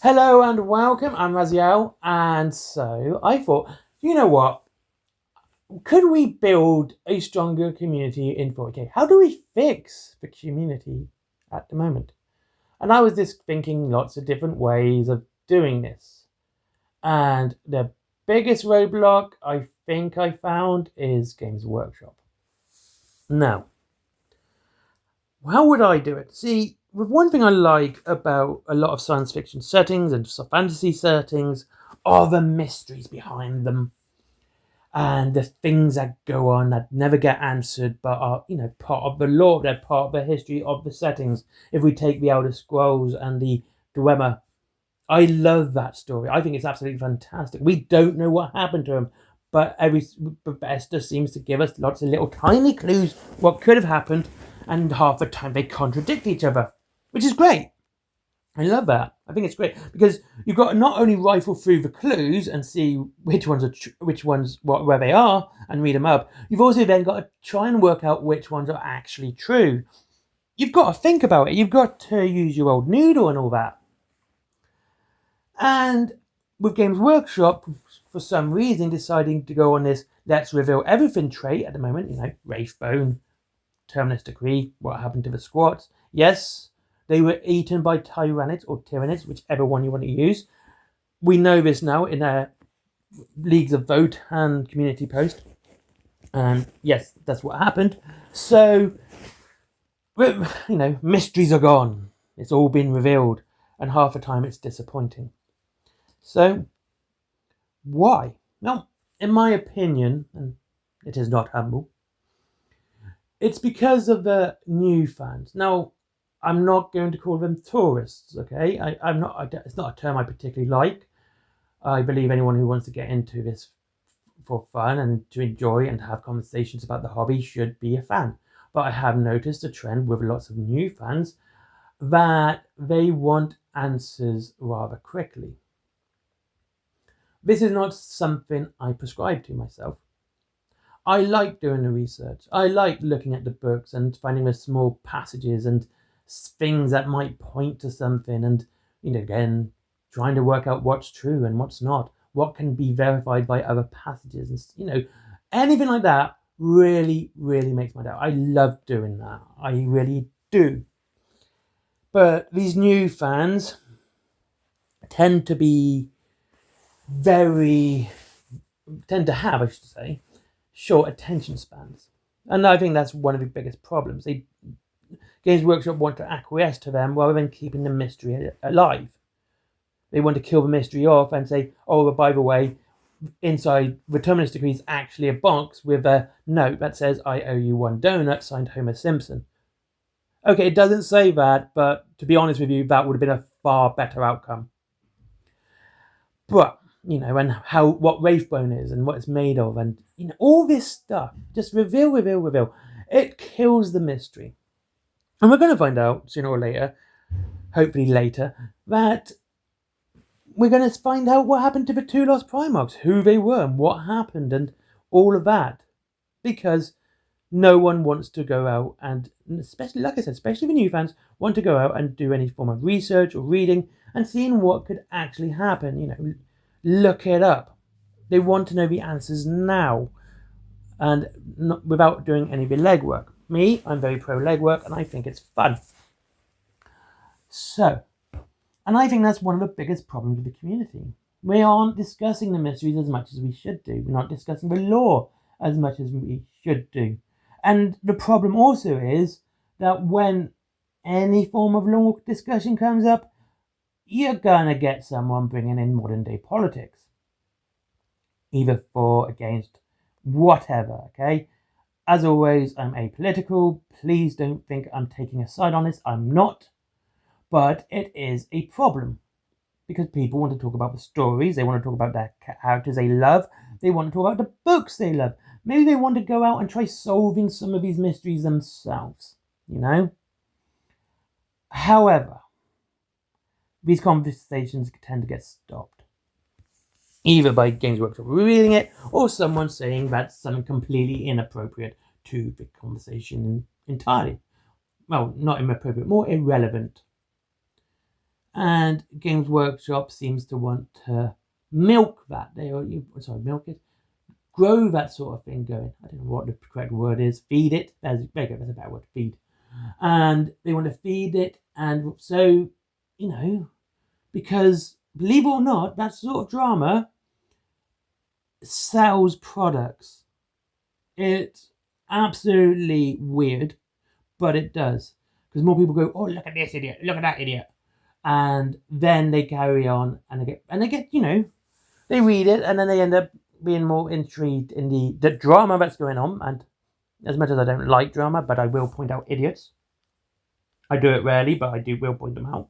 Hello and welcome, I'm Raziel, and so I thought, you know what, could we build a stronger community in 40k? How do we fix the community at the moment? And I was just thinking lots of different ways of doing this. And the biggest roadblock I think I found is Games Workshop. Now, how would I do it? See, with one thing I like about a lot of science fiction settings and fantasy settings are the mysteries behind them and the things that go on that never get answered but are, part of the lore. They're part of the history of the settings. If we take the Elder Scrolls and the Dwemer, I love that story. I think it's absolutely fantastic. We don't know what happened to him, but Bethesda seems to give us lots of little tiny clues what could have happened, and half the time they contradict each other, which is great. I love that. I think it's great because you've got to not only rifle through the clues and see which ones are where they are and read them up. You've also then got to try and work out which ones are actually true. You've got to think about it. You've got to use your old noodle and all that. And with Games Workshop, for some reason, deciding to go on this let's reveal everything trait at the moment, Wraithbone, Terminus Decree, what happened to the squats. Yes, they were eaten by Tyranids or Tyranids, whichever one you want to use. We know this now in our Leagues of Vote and community post. And yes, that's what happened. So, mysteries are gone. It's all been revealed. And half the time it's disappointing. So, why? Now, in my opinion, and it is not humble, it's because of the new fans. Now, I'm not going to call them tourists, okay? It's not a term I particularly like. I believe anyone who wants to get into this for fun and to enjoy and have conversations about the hobby should be a fan. But I have noticed a trend with lots of new fans that they want answers rather quickly. This is not something I prescribe to myself. I like doing the research. I like looking at the books and finding the small passages and things that might point to something, and again, trying to work out what's true and what's not, what can be verified by other passages, and anything like that really makes my day. I love doing that. I really do. But these new fans tend to have, I should say, short attention spans. And I think that's one of the biggest problems. Games Workshop want to acquiesce to them rather than keeping the mystery alive. They want to kill the mystery off and say, oh, but by the way, inside the Terminus Decree is actually a box with a note that says, I owe you one donut, signed Homer Simpson. Okay, it doesn't say that, but to be honest with you, that would have been a far better outcome. But, and what Wraithbone is and what it's made of, and all this stuff, just reveal. It kills the mystery. And we're going to find out sooner or later, hopefully later, that we're going to find out what happened to the two lost Primarchs, who they were and what happened and all of that. Because no one wants to go out and, especially, like I said, especially the new fans, want to go out and do any form of research or reading and seeing what could actually happen, look it up. They want to know the answers now and not without doing any of the legwork. Me, I'm very pro legwork and I think it's fun. So, and I think that's one of the biggest problems with the community. We aren't discussing the mysteries as much as we should do. We're not discussing the lore as much as we should do. And the problem also is that when any form of lore discussion comes up, you're gonna get someone bringing in modern day politics. Either for, against, whatever, okay? As always, I'm apolitical. Please don't think I'm taking a side on this. I'm not. But it is a problem. Because people want to talk about the stories. They want to talk about their characters they love. They want to talk about the books they love. Maybe they want to go out and try solving some of these mysteries themselves. However, these conversations tend to get stopped. Either by Games Workshop reading it, or someone saying that's something completely inappropriate to the conversation entirely. Well, not inappropriate, more irrelevant. And Games Workshop seems to want to milk that. Milk it, grow that sort of thing going. I don't know what the correct word is. Feed it. That's a better word. Feed. And they want to feed it, and so because believe it or not, that sort of drama sells products. It's absolutely weird, but it does, because more people go, oh, look at this idiot, look at that idiot, and then they carry on and they get they read it, and then they end up being more intrigued in the drama that's going on. And as much as I don't like drama, but I will point out idiots. I do it rarely, but will point them out.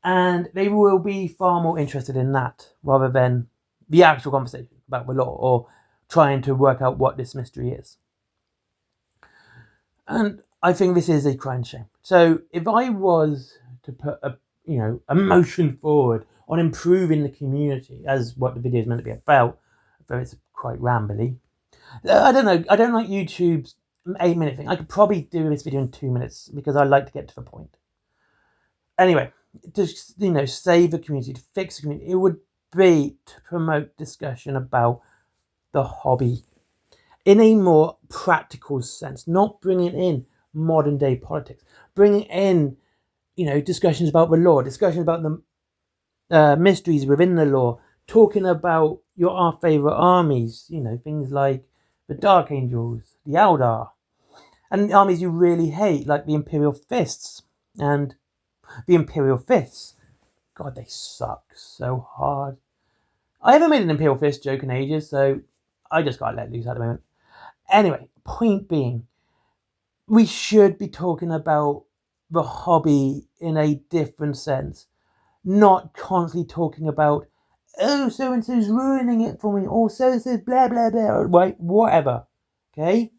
And they will be far more interested in that rather than the actual conversation about the law or trying to work out what this mystery is. And I think this is a crying shame. So if I was to put a motion forward on improving the community, as what the video is meant to be about, though it's quite rambly, I don't know. I don't like YouTube's 8-minute thing. I could probably do this video in 2 minutes because I like to get to the point. Anyway, to save the community, to fix the community, it would be to promote discussion about the hobby in a more practical sense, not bringing in modern day politics, bringing in discussions about the law, discussions about the mysteries within the law, talking about our favorite armies, things like the Dark Angels, the Eldar, and armies you really hate, like the Imperial Fists. And the Imperial Fists, God, they suck so hard. I haven't made an Imperial Fist joke in ages, so I just got to let loose at the moment. Anyway, point being, we should be talking about the hobby in a different sense, not constantly talking about, oh, so-and-so's ruining it for me, or so-and-so's blah, blah, blah, right, whatever, okay?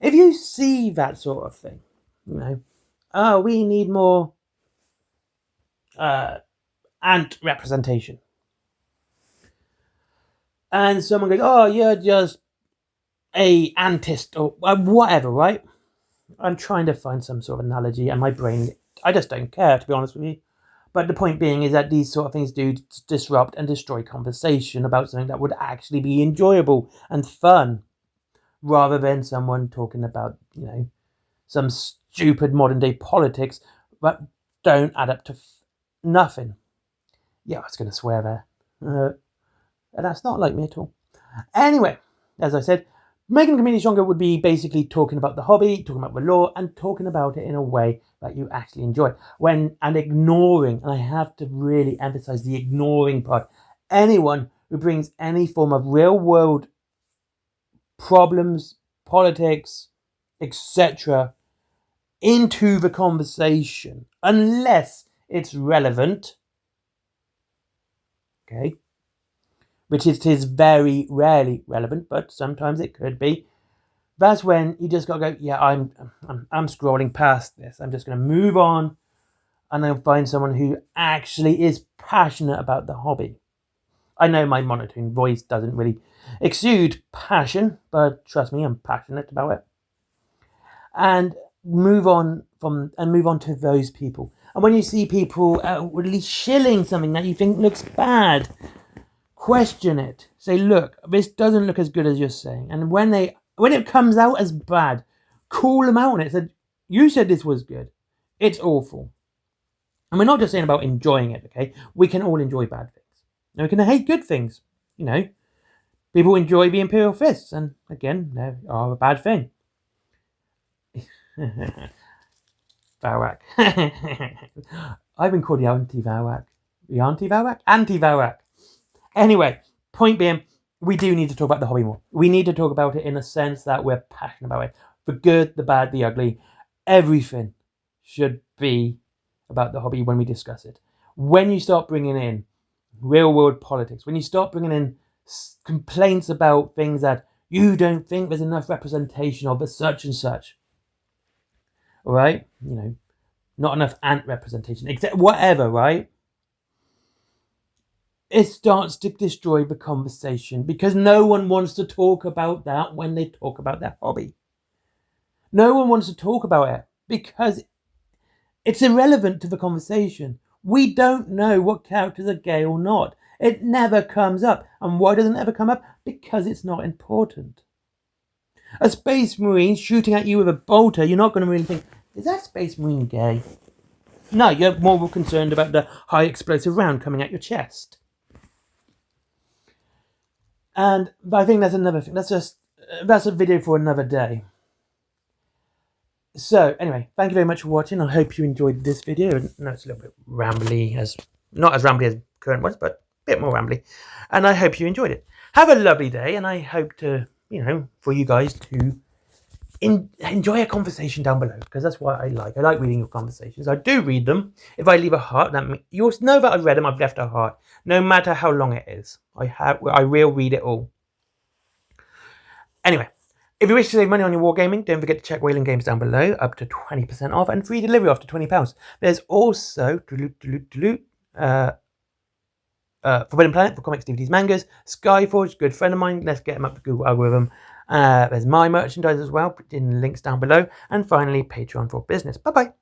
If you see that sort of thing, we need more ant representation. And someone goes, oh, you're just a antist, or whatever, right? I'm trying to find some sort of analogy, and my brain, I just don't care, to be honest with you. But the point being is that these sort of things do disrupt and destroy conversation about something that would actually be enjoyable and fun, rather than someone talking about, some stupid modern day politics that don't add up to nothing. Yeah, I was going to swear there. That's not like me at all. Anyway, as I said, making the community stronger would be basically talking about the hobby, talking about the law, and talking about it in a way that you actually enjoy. And ignoring, and I have to really emphasize the ignoring part, anyone who brings any form of real world problems, politics, etc. into the conversation, unless it's relevant, okay, which it is very rarely relevant, but sometimes it could be. That's when you just got to go, yeah, I'm scrolling past this. I'm just going to move on, and then find someone who actually is passionate about the hobby. I know my monotone voice doesn't really exude passion, but trust me, I'm passionate about it. And move on to those people. And when you see people outwardly shilling something that you think looks bad, question it. Say, look, this doesn't look as good as you're saying. And when it comes out as bad, call them out on it. Say, you said this was good. It's awful. And we're not just saying about enjoying it, okay? We can all enjoy bad things. And we can hate good things. People enjoy the Imperial Fists, and again, they are a bad thing. Varak. I've been called the anti-Varak. The anti-Varak? Anti-Varak. Anyway, point being, we do need to talk about the hobby more. We need to talk about it in a sense that we're passionate about it. The good, the bad, the ugly, everything should be about the hobby when we discuss it. When you start bringing in real world politics, when you start bringing in complaints about things that you don't think there's enough representation of as such and such, all right, not enough ant representation, except whatever, right? It starts to destroy the conversation, because no one wants to talk about that when they talk about their hobby. No one wants to talk about it because it's irrelevant to the conversation. We don't know what characters are gay or not. It never comes up. And why doesn't it ever come up? Because it's not important. A Space Marine shooting at you with a bolter, you're not going to really think, is that Space Marine gay? No, you're more concerned about the high explosive round coming at your chest. And I think that's another thing. That's a video for another day. So anyway, thank you very much for watching. I hope you enjoyed this video. No, it's a little bit rambly, not as rambly as current ones, but a bit more rambly. And I hope you enjoyed it. Have a lovely day, and I hope to, for you guys to enjoy a conversation down below, because that's what I like. I like reading your conversations. I do read them. If I leave a heart, that means you'll know that I've read them. I've left a heart, no matter how long it is. I will read it all. Anyway, if you wish to save money on your wargaming, don't forget to check Wayland Games down below, up to 20% off and free delivery after £20. There's also Forbidden Planet for comics, DVDs, mangas, Skyforge, good friend of mine. Let's get him up the Google algorithm. There's my merchandise as well, put in the links down below. And finally, Patreon for business. Bye-bye.